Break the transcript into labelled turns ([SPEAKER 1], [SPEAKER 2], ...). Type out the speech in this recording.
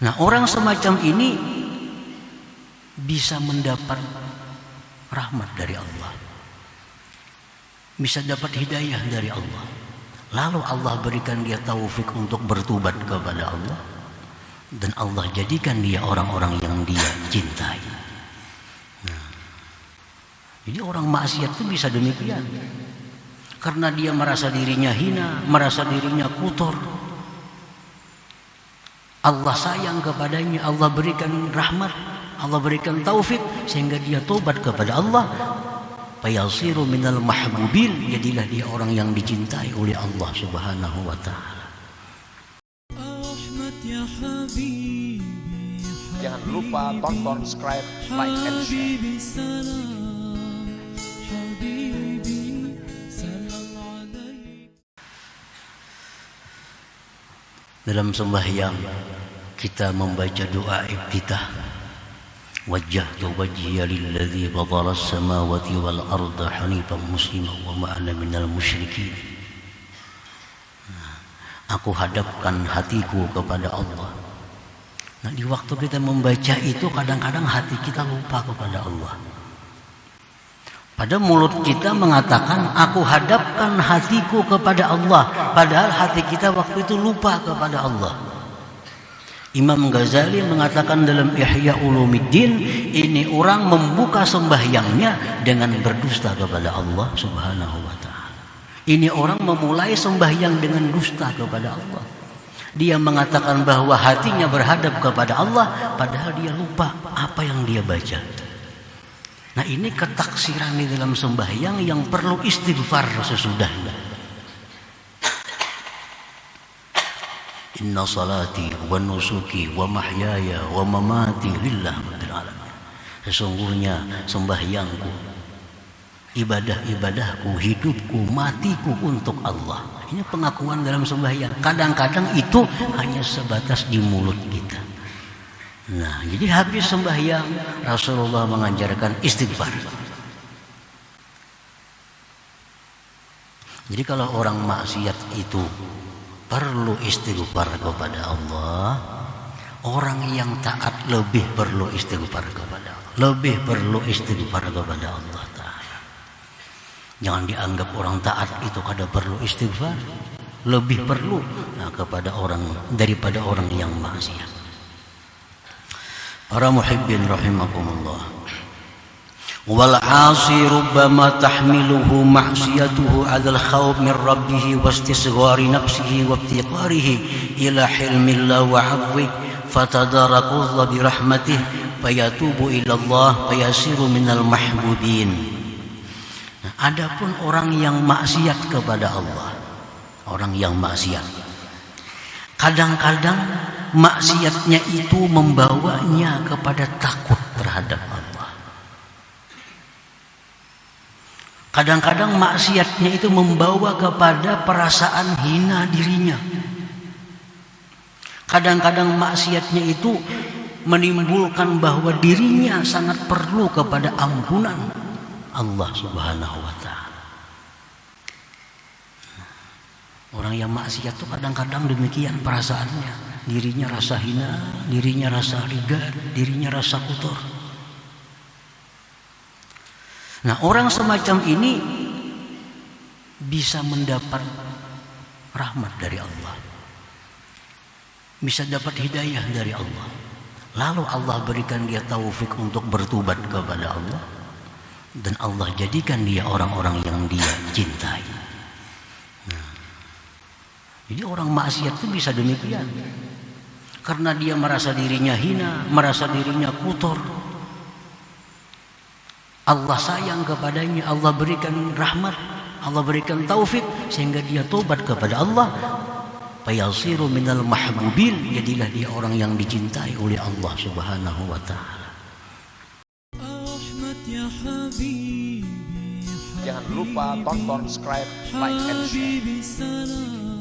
[SPEAKER 1] Nah, orang semacam ini bisa mendapat rahmat dari Allah, bisa dapat hidayah dari Allah. Lalu Allah berikan dia taufik untuk bertobat kepada Allah, dan Allah jadikan dia orang-orang yang dia cintai. Nah, jadi orang maksiat itu bisa demikian, karena dia merasa dirinya hina, merasa dirinya kotor. Allah sayang kepadanya, Allah berikan rahmat, Allah berikan taufik sehingga dia tobat kepada Allah. Fayasiru minal mahbubin, jadilah dia orang yang dicintai oleh Allah Subhanahu wa taala.
[SPEAKER 2] Jangan lupa tonton, subscribe, like, and share.
[SPEAKER 1] Dalam sembahyang kita membaca doa iftitah, wajjahtu wajhiya lilladzi fatara as-samawati wal arda hanifan musliman wa ma ana minal musyrikin. Aku hadapkan hatiku kepada Allah. Nah, di waktu kita membaca itu kadang-kadang hati kita lupa kepada Allah. Pada mulut kita mengatakan aku hadapkan hatiku kepada Allah, padahal hati kita waktu itu lupa kepada Allah. Imam Ghazali mengatakan dalam Ihya Ulumuddin, ini orang membuka sembahyangnya dengan berdusta kepada Allah Subhanahu wa taala. Ini orang memulai sembahyang dengan dusta kepada Allah. Dia mengatakan bahwa hatinya berhadap kepada Allah, padahal dia lupa apa yang dia baca. Nah, ini ketaksiran di dalam sembahyang yang perlu istighfar sesudahnya. Inna salati wa nusuki wa mahyaya wa mamati lillah rabbil alamin. Sesungguhnya sembahyangku, ibadah-ibadahku, hidupku, matiku untuk Allah. Ini pengakuan dalam sembahyang. Kadang-kadang itu hanya sebatas di mulut kita. Nah, jadi habis sembahyang Rasulullah mengajarkan istighfar. Jadi kalau orang maksiat itu perlu istighfar kepada Allah, orang yang taat lebih perlu istighfar kepada Allah, lebih perlu istighfar kepada Allah Ta'ala. Jangan dianggap orang taat itu kada perlu istighfar, lebih perlu kepada orang daripada orang yang maksiat. Para muhibbin rahimakumullah, wal 'asi rubbama tahmiluhu ma'siyatuhu 'ala al-khawf min rabbih wa istisghari nafsihi wa iftiqarihi ila hilmillah wa 'afwi fatadarakullah bi rahmatih fayatubu ila Allah fayasiru minal mahbubin. Nah, adapun orang yang maksiat kepada Allah, orang yang maksiat, kadang-kadang maksiatnya itu membawanya kepada takut terhadap Allah. Kadang-kadang maksiatnya itu membawa kepada perasaan hina dirinya. Kadang-kadang maksiatnya itu menimbulkan bahwa dirinya sangat perlu kepada ampunan Allah Subhanahu wa taala. Orang yang maksiat itu kadang-kadang demikian perasaannya. Dirinya rasa hina, dirinya rasa riga, dirinya rasa kotor. Nah, orang semacam ini bisa mendapat rahmat dari Allah, bisa dapat hidayah dari Allah. Lalu Allah berikan dia taufik untuk bertobat kepada Allah, dan Allah jadikan dia orang-orang yang dia cintai. Jadi orang maksiat itu bisa demikian, karena dia merasa dirinya hina, merasa dirinya kotor. Allah sayang kepadanya, Allah berikan rahmat, Allah berikan taufik sehingga dia tobat kepada Allah. Fayasiru minal mahbubin, jadilah dia orang yang dicintai oleh Allah Subhanahu wa taala.
[SPEAKER 2] Jangan lupa tonton, subscribe, like, and share.